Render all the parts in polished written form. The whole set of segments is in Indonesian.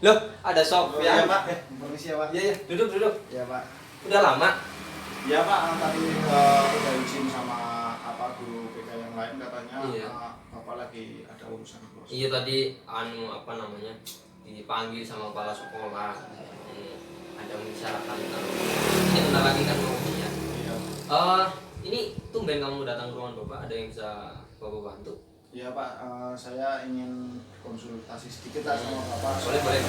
Loh, ada shop Oh, ya? iya Pak, permisi ya Pak. Iya, iya, duduk, duduk. Iya Pak. Udah lama? Iya Pak, tadi udah izin sama guru BK yang lain katanya Iya. Bapak lagi ada urusan bos. Iya tadi apa namanya? Dipanggil sama kepala sekolah. Ada membicarakan tentang ini bentar lagi kan mau ujian. Iya. Ini tumben kamu datang ke ruangan Bapak, ada yang bisa Bapak bantu? Iya Pak, saya ingin konsultasi sedikit lah sama Bapak. Boleh, boleh.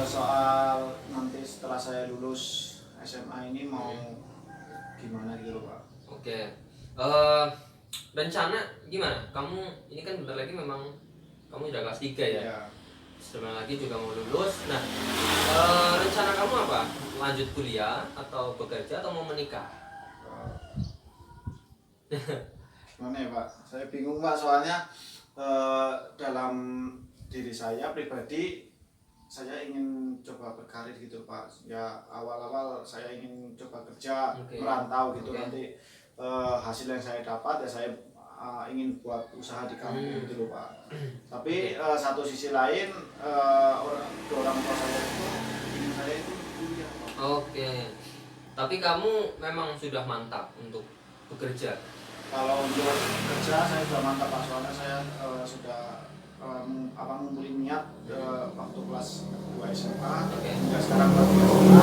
Soal nanti setelah saya lulus SMA ini mau gimana gitu loh Pak. Oke. Rencana gimana? Kamu ini kan bentar lagi memang kamu udah kelas 3 ya? Iya. Sebentar lagi juga mau lulus. Nah, rencana kamu apa? Lanjut kuliah atau bekerja atau mau menikah? Gimana ya Pak? Saya bingung Pak, soalnya dalam diri saya pribadi saya ingin coba berkarir gitu Pak. Ya awal-awal saya ingin coba kerja, merantau gitu. Nanti hasil yang saya dapat ya saya ingin buat usaha di kampung gitu loh Pak. Tapi satu sisi lain orang tua saya itu ingin saya itu kuliah Pak. Oke. Tapi kamu memang sudah mantap untuk bekerja. Kalau untuk kerja saya sudah mantap Pak, soalnya saya sudah ngumpulin niat waktu kelas 2 SMA. Hingga sekarang kelas 2 SMA,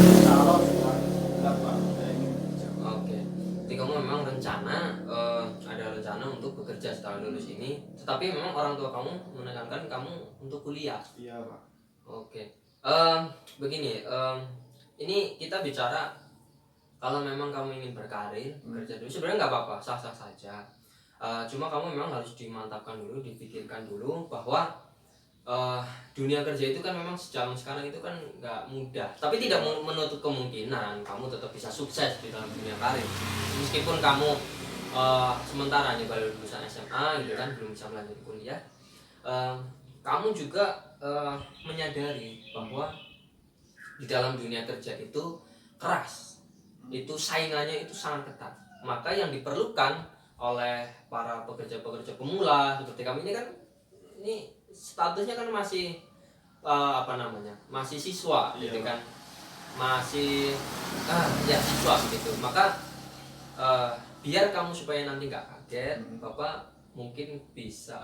insya Allah sudah berat Pak, saya ingin kerja. Oke. Jadi kamu memang ada rencana untuk bekerja setelah lulus ini, tetapi memang orang tua kamu menekankan kamu untuk kuliah. Iya Pak. Oke. Begini, ini kita bicara kalau memang kamu ingin berkarir, bekerja dulu sebenarnya nggak apa-apa, sah-sah saja. Cuma kamu memang harus dimantapkan dulu, dipikirkan dulu bahwa dunia kerja itu kan memang zaman sekarang itu kan nggak mudah. Tapi tidak menutup kemungkinan kamu tetap bisa sukses di dalam dunia karir. Meskipun kamu sementara nih baru lulusan SMA gitu kan, belum bisa melanjut kuliah. Kamu juga menyadari bahwa di dalam dunia kerja itu keras, itu saingannya itu sangat ketat. Maka yang diperlukan oleh para pekerja-pekerja pemula seperti kami ini kan, ini statusnya kan masih masih siswa gitu kan, masih ya siswa gitu. Maka biar kamu supaya nanti nggak kaget, Bapak mungkin bisa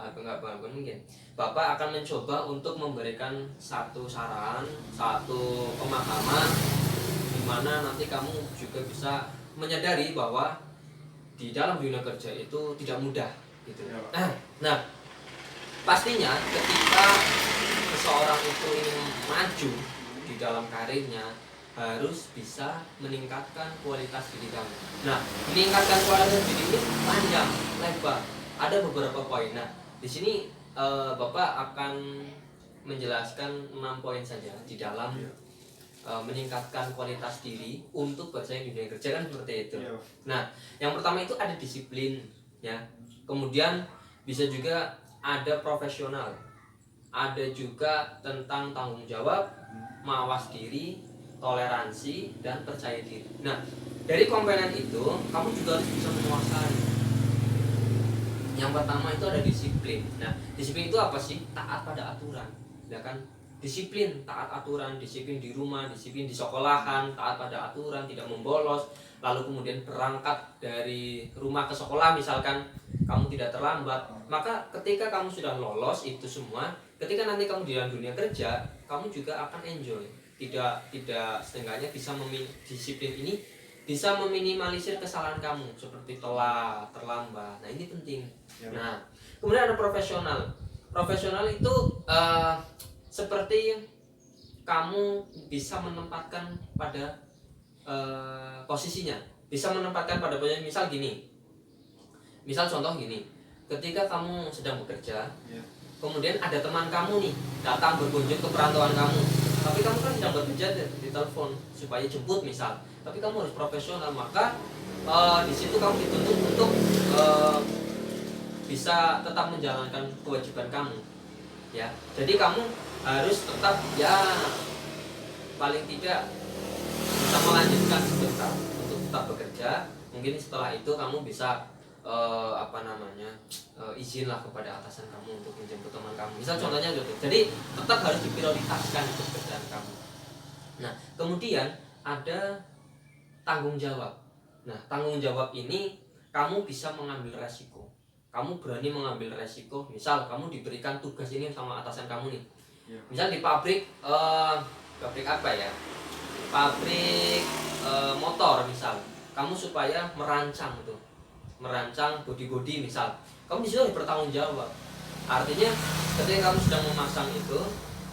mungkin Bapak akan mencoba untuk memberikan satu saran, satu pemahaman di mana nanti kamu juga bisa menyadari bahwa di dalam dunia kerja itu tidak mudah gitu. Nah, pastinya ketika seseorang itu ingin maju di dalam karirnya harus bisa meningkatkan kualitas diri kamu. Nah, meningkatkan kualitas diri ini panjang, lebar. Ada beberapa poin. Nah, di sini Bapak akan menjelaskan 6 poin saja di dalam meningkatkan kualitas diri untuk bersaing di dunia kerja kan seperti itu. Nah, yang pertama itu ada disiplin, ya. Kemudian bisa juga ada profesional, ada juga tentang tanggung jawab, mawas diri, toleransi, dan percaya diri. Nah, dari komponen itu kamu juga harus bisa menguasai. Yang pertama itu ada disiplin. Nah, disiplin itu apa sih? Taat pada aturan, ya kan? Disiplin, taat aturan, disiplin di rumah, disiplin di sekolahan, taat pada aturan, tidak membolos. Lalu kemudian berangkat dari rumah ke sekolah misalkan kamu tidak terlambat. Maka ketika kamu sudah lolos itu semua, ketika nanti kamu di dalam dunia kerja, kamu juga akan enjoy. Tidak setengahnya bisa disiplin ini bisa meminimalisir kesalahan kamu seperti telat, terlambat. Nah, ini penting. Nah, kemudian ada profesional. Profesional itu seperti kamu bisa menempatkan pada posisinya, bisa menempatkan pada posisinya. Misal contoh gini, ketika kamu sedang bekerja, kemudian ada teman kamu nih datang berkunjung ke perantauan kamu, tapi kamu kan sedang bekerja di telepon supaya jemput misal, tapi kamu harus profesional. Maka di situ kamu dituntut untuk bisa tetap menjalankan kewajiban kamu, ya. Jadi kamu harus tetap, ya paling tidak bisa melanjutkan sebentar untuk tetap bekerja. Mungkin setelah itu kamu bisa apa namanya, izinlah kepada atasan kamu untuk menjemput teman kamu. Misal contohnya gitu. Jadi tetap harus diprioritaskan pekerjaan kamu. Nah, kemudian ada tanggung jawab. Nah, tanggung jawab ini kamu bisa mengambil resiko. Kamu berani mengambil resiko. Misal kamu diberikan tugas ini sama atasan kamu nih. Misal di pabrik, pabrik apa ya? Pabrik motor misal. Kamu supaya merancang tuh, merancang bodi-bodi misal. Kamu di situ harus bertanggung jawab. Artinya ketika kamu sedang memasang itu,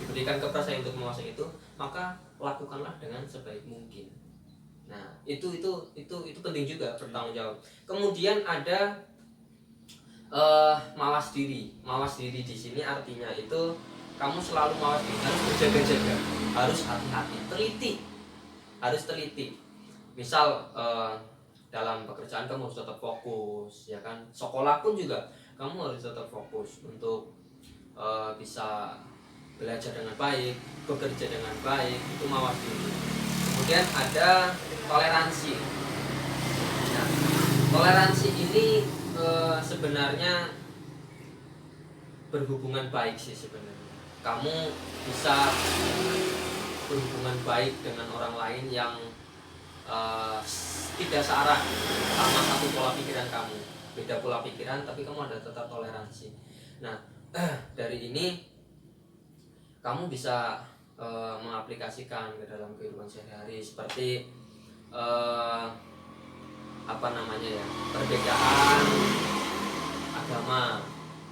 diberikan kepercayaan untuk memasang itu, maka lakukanlah dengan sebaik mungkin. Nah, itu penting juga bertanggung jawab. Kemudian ada mawas diri. Mawas diri di sini artinya itu kamu selalu mawas diri, harus berjaga-jaga, harus hati-hati, harus teliti. Misal dalam pekerjaan kamu harus tetap fokus, ya kan. Sekolah pun juga kamu harus tetap fokus untuk bisa belajar dengan baik, bekerja dengan baik, itu mawas diri. Kemudian ada toleransi. Nah, toleransi ini sebenarnya berhubungan baik sih sebenarnya. Kamu bisa berhubungan baik dengan orang lain yang tidak searah sama satu pola pikiran kamu, beda pola pikiran, tapi kamu ada tetap toleransi. Nah, dari ini kamu bisa mengaplikasikan ke dalam kehidupan sehari-hari seperti apa namanya ya, perbedaan agama.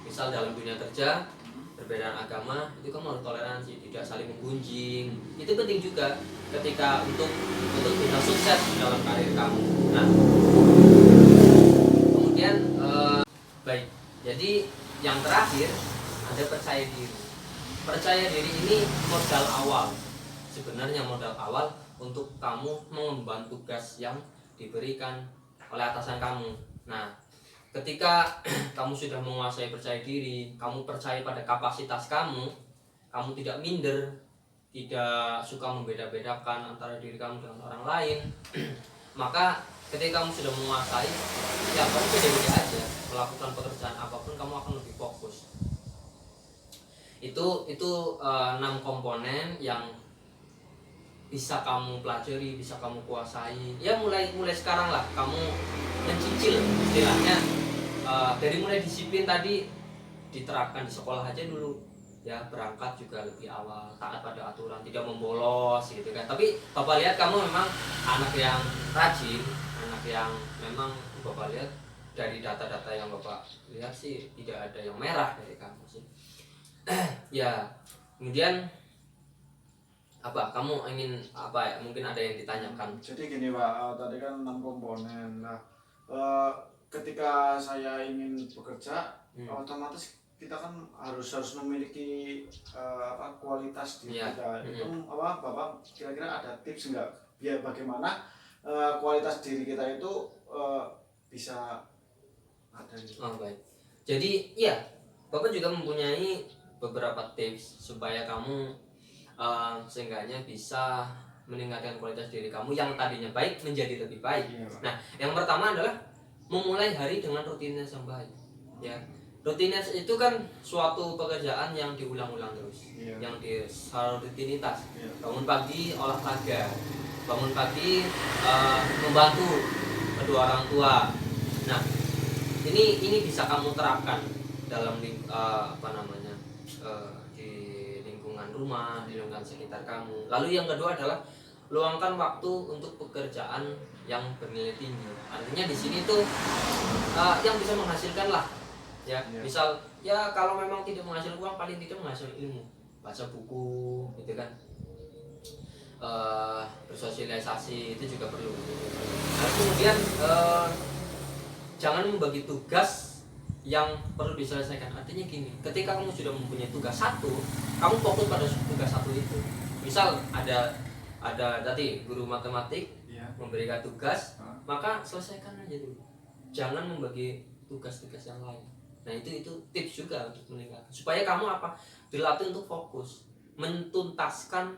Misal dalam dunia kerja, perbedaan agama itu kamu harus toleransi, tidak saling menggunjing. Itu penting juga ketika untuk bisa sukses dalam karir kamu. Nah, kemudian baik. Jadi yang terakhir ada percaya diri. Percaya diri ini modal awal. Sebenarnya modal awal untuk kamu mengemban tugas yang diberikan oleh atasan kamu. Nah, ketika kamu sudah menguasai percaya diri, kamu percaya pada kapasitas kamu tidak minder, tidak suka membeda-bedakan antara diri kamu dengan orang lain, maka ketika kamu sudah menguasai, ya kamu beda-beda aja melakukan pekerjaan apapun, kamu akan lebih fokus. Itu 6 komponen yang bisa kamu pelajari, bisa kamu kuasai. Ya mulai sekarang lah kamu mencicil istilahnya, dari mulai disiplin tadi diterapkan di sekolah aja dulu. Ya, berangkat juga lebih awal, taat pada aturan, tidak membolos gitu kan. Tapi Bapak lihat kamu memang anak yang rajin, anak yang memang Bapak lihat dari data-data yang Bapak lihat sih tidak ada yang merah dari kamu sih. Ya, kemudian apa kamu ingin apa ya, mungkin ada yang ditanyakan. Jadi gini Pak, tadi kan 6 komponen. Nah, ketika saya ingin bekerja, otomatis kita kan harus memiliki kualitas diri kita. Itu Bapak kira-kira ada tips enggak biar bagaimana kualitas diri kita itu bisa ada gitu? Oh, baik. Jadi ya, Bapak juga mempunyai beberapa tips supaya kamu seenggaknya bisa meningkatkan kualitas diri kamu yang tadinya baik menjadi lebih baik. Nah, yang pertama adalah memulai hari dengan rutinitas yang baik. Ya, rutinitas itu kan suatu pekerjaan yang diulang-ulang terus, yang rutinitas. Bangun pagi olahraga, bangun pagi membantu kedua orang tua. Nah, ini bisa kamu terapkan dalam apa namanya, rumah, di lingkungan sekitar kamu. Lalu yang kedua adalah luangkan waktu untuk pekerjaan yang bernilai tinggi. Artinya di sini tuh yang bisa menghasilkan lah, ya. Misal ya kalau memang tidak menghasilkan uang, paling tidak menghasilkan ilmu, baca buku, gitu kan. Bersosialisasi itu juga perlu. Nah, kemudian jangan membagi tugas yang perlu diselesaikan. Artinya gini, ketika kamu sudah mempunyai tugas satu, kamu fokus pada tugas satu itu. Misal ada tadi guru matematik memberikan tugas, maka selesaikan aja dulu. Jangan membagi tugas-tugas yang lain. Nah, itu tips juga untuk meningkatkan supaya kamu dilatih untuk fokus mentuntaskan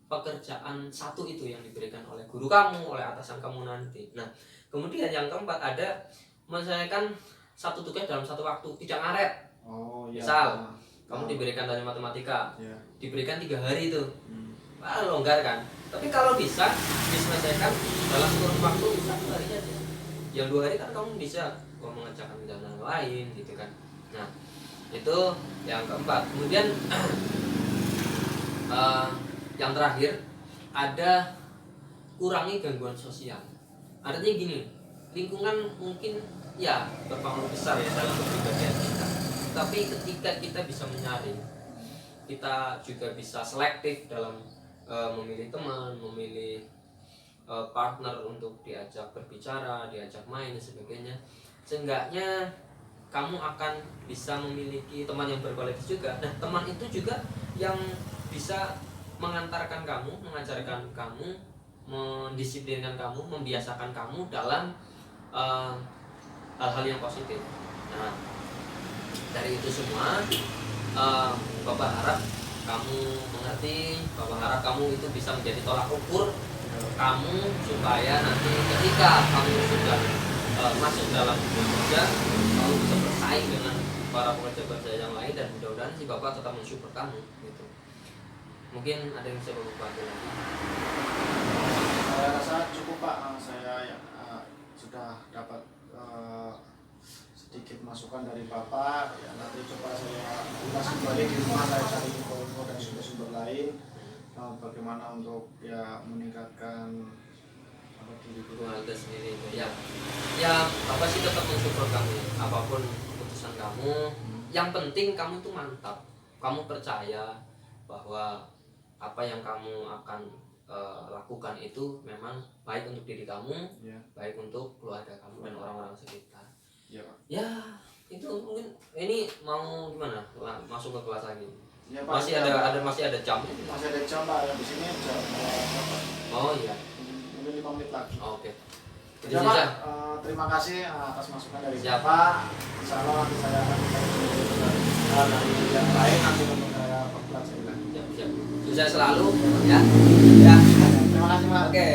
pekerjaan satu itu yang diberikan oleh guru kamu, oleh atasan kamu nanti. Nah, kemudian yang keempat ada menyelesaikan satu tugas dalam satu waktu, tidak ngaret. Oh iya. Misal kamu diberikan tanya matematika, Ya. diberikan 3 hari itu, wah longgar kan. Tapi kalau bisa diselesaikan dalam kurun waktu 1 hari aja. Yang 2 hari kan kamu bisa mengerjakan kegiatan lain gitu kan. Nah itu yang keempat. Kemudian yang terakhir ada kurangi gangguan sosial. Artinya gini, lingkungan mungkin ya berpengaruh besar ya dalam kepribadian kita. Tapi ketika kita bisa menyaring, kita juga bisa selektif dalam memilih teman, memilih partner untuk diajak berbicara, diajak main dan sebagainya. Seenggaknya kamu akan bisa memiliki teman yang berkualitas juga. Nah, teman itu juga yang bisa mengantarkan kamu, mengajarkan kamu, mendisiplinkan kamu, membiasakan kamu dalam hal-hal yang positif. Nah, dari itu semua Bapak harap kamu mengerti, Bapak harap kamu itu bisa menjadi tolak ukur kamu supaya nanti ketika kamu sudah masuk dalam dunia kerja, kamu bisa bersaing dengan para pekerja-pekerja yang lain, dan mudah-mudahan si Bapak tetap mensupport kamu gitu. Mungkin ada yang bisa Bapak bantu lagi? Saya rasa cukup Pak, saya sudah dapat sedikit masukan dari Bapak. Ya, nanti coba saya ulas kembali di rumah, saya cari info-info dan sumber-sumber lain bagaimana untuk ya meningkatkan diri keluarga sendiri itu ya Bapak sih tetap mensupport kamu ya. Apapun keputusan kamu, yang penting kamu tuh mantap, kamu percaya bahwa apa yang kamu akan lakukan itu memang baik untuk diri kamu, baik untuk keluarga kamu dan orang-orang sekitar. Ya itu mungkin ini mau gimana masuk ke kelas lagi? Ya, Pak, masih ada jam? Masih ada jam Pak, di sini jam. Oh iya. Mungkin 5 menit lagi. Oh, oke. Ya, Pak, terima kasih atas masukan dari Bapak. Insya Allah nanti saya akan dari yang lain nanti untuk saya pelajari lagi. Siap. Sukses selalu ya. Ya. Terima kasih Pak. Oke.